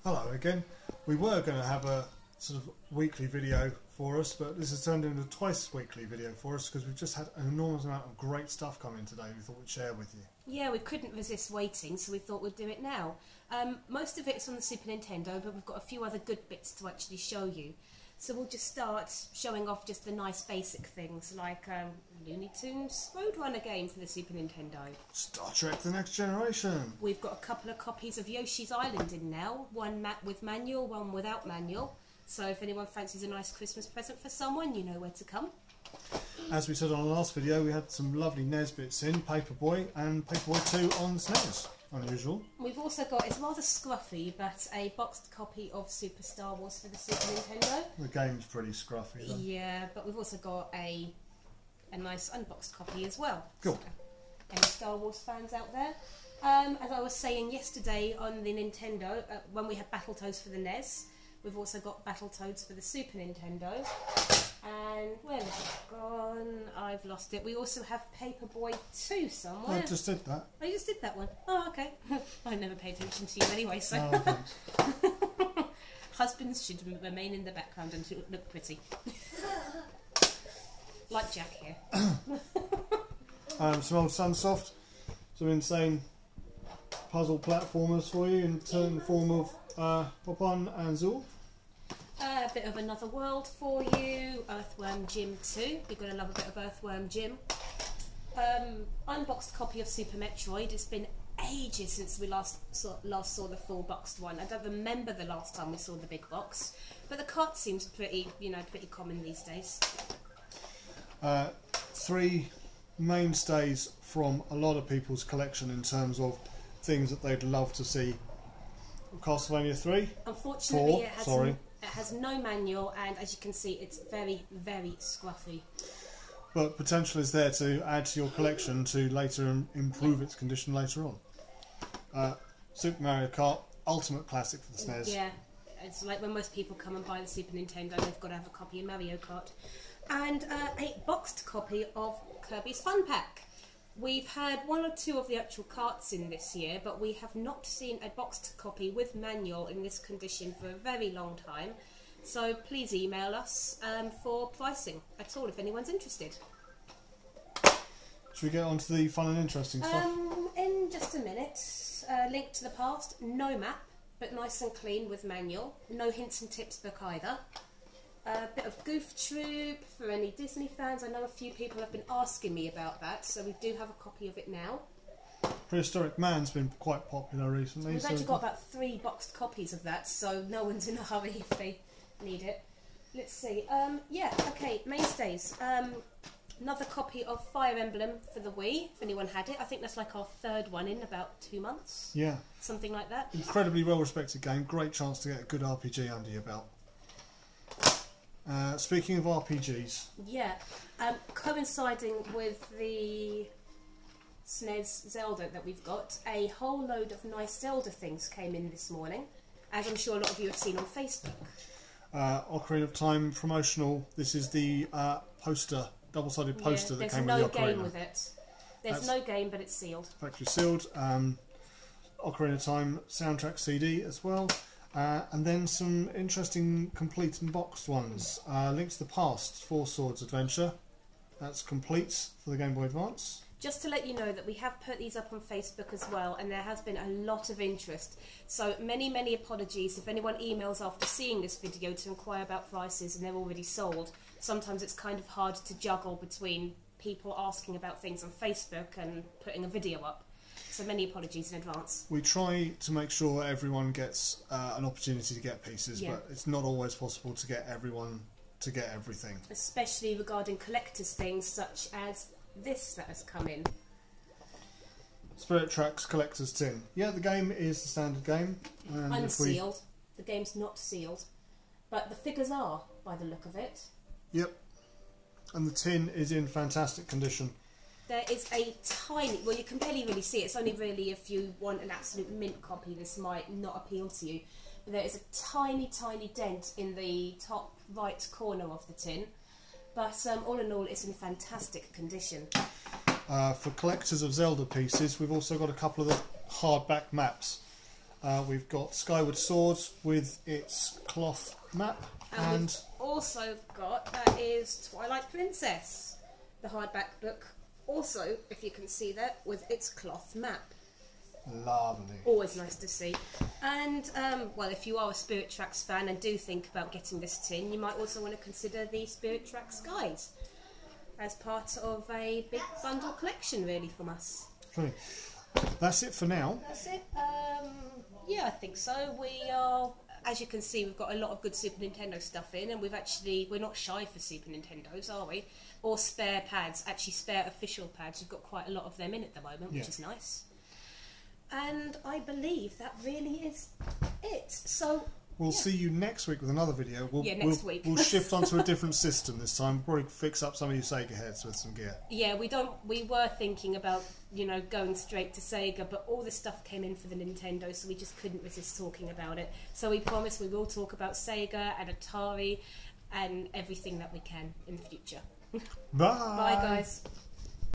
Hello again. We were going to have a sort of weekly video for us, but this has turned into a twice weekly video for us because we've just had an enormous amount of great stuff coming today we thought we'd share with you. Yeah, we couldn't resist waiting, so we thought we'd do it now. Most of it's on the Super Nintendo, but we've got a few other good bits to actually show you. So we'll just start showing off just the nice basic things, like Looney Tunes Roadrunner game for the Super Nintendo. Star Trek The Next Generation. We've got a couple of copies of Yoshi's Island in now, one with manual, one without manual. So if anyone fancies a nice Christmas present for someone, you know where to come. As we said on the last video, we had some lovely NES bits in, Paperboy and Paperboy 2 on SNES. Unusual. We've also got, it's rather scruffy, but a boxed copy of Super Star Wars for the Super Nintendo. The game's pretty scruffy though. Yeah, but we've also got a nice unboxed copy as well. Cool. So, any Star Wars fans out there? As I was saying yesterday on the Nintendo, when we had Battletoads for the NES, we've also got Battletoads for the Super Nintendo. And where has it gone? I've lost it. We also have Paperboy 2 somewhere. I just did that. Oh, you just did that one? Oh, okay. I never paid attention to you anyway, so... Oh, thanks. Husbands should remain in the background and look pretty. Like Jack here. Some old Sunsoft, some insane puzzle platformers for you in the form of Popon and Zool. A bit of Another World for you, Earthworm Jim 2, you're going to love a bit of Earthworm Jim. Unboxed copy of Super Metroid. It's been ages since we last saw the full boxed one. I don't remember the last time we saw the big box, but the cart seems pretty common these days. Three mainstays from a lot of people's collection in terms of things that they'd love to see. Castlevania 3. Unfortunately, it has no manual, and as you can see, it's very, very scruffy. But potential is there to add to your collection to later improve its condition later on. Super Mario Kart, ultimate classic for the SNES. Yeah, it's like when most people come and buy the Super Nintendo, they've got to have a copy of Mario Kart. And a boxed copy of Kirby's Fun Pack. We've had one or two of the actual carts in this year, but we have not seen a boxed copy with manual in this condition for a very long time. So please email us for pricing at all if anyone's interested. Should we get on to the fun and interesting stuff? In just a minute. Link to the Past, no map, but nice and clean with manual. No hints and tips book either. A bit of Goof Troop for any Disney fans. I know a few people have been asking me about that, so we do have a copy of it now. Prehistoric Man's been quite popular recently. We've actually got about 3 boxed copies of that, so no one's in a hurry if they need it. Let's see. Yeah, okay, mainstays. Another copy of Fire Emblem for the Wii, if anyone had it. I think that's like our 3rd one in about 2 months. Yeah. Something like that. Incredibly well-respected game. Great chance to get a good RPG under your belt. Speaking of RPGs... Yeah. Coinciding with the SNES Zelda that we've got, a whole load of nice Zelda things came in this morning, as I'm sure a lot of you have seen on Facebook. Ocarina of Time promotional. This is the poster, double-sided poster that came with the Ocarina. There's no game with it. There's no game, but it's sealed. Factory sealed. Ocarina of Time soundtrack CD as well. And then some interesting complete and boxed ones. Link to the Past, Four Swords Adventure. That's complete for the Game Boy Advance. Just to let you know that we have put these up on Facebook as well, and there has been a lot of interest. So many apologies if anyone emails after seeing this video to inquire about prices and they're already sold. Sometimes it's kind of hard to juggle between people asking about things on Facebook and putting a video up. So many apologies in advance. We try to make sure everyone gets an opportunity to get pieces, but it's not always possible to get everyone to get everything. Especially regarding collector's things such as this that has come in. Spirit Tracks Collector's Tin. Yeah, the game is the standard game. And unsealed. The game's not sealed. But the figures are, by the look of it. Yep. And the tin is in fantastic condition. There is a tiny, well you can barely really see it, it's only really if you want an absolute mint copy this might not appeal to you. But there is a tiny dent in the top right corner of the tin. But all in all it's in fantastic condition. For collectors of Zelda pieces we've also got a couple of the hardback maps. We've got Skyward Sword with its cloth map, And we've also got, that is Twilight Princess, the hardback book. Also, if you can see that, with its cloth map. lovely. Always nice to see. And, well, if you are a Spirit Tracks fan and do think about getting this tin, you might also want to consider the Spirit Tracks guide as part of a big bundle collection, really, from us. Brilliant. That's it for now. That's it. Yeah, I think so. We are, as you can see, we've got a lot of good Super Nintendo stuff in, and we're not shy for Super Nintendos, are we? Or spare pads, actually spare official pads. We've got quite a lot of them in at the moment, which is nice. And I believe that really is it. So we'll see you next week with another video. Next week. We'll shift onto a different system this time. Probably fix up some of your Sega heads with some gear. Yeah, we were thinking about, you know, going straight to Sega, but all this stuff came in for the Nintendo, so we just couldn't resist talking about it. So we promise we will talk about Sega and Atari and everything that we can in the future. Bye. Bye, guys.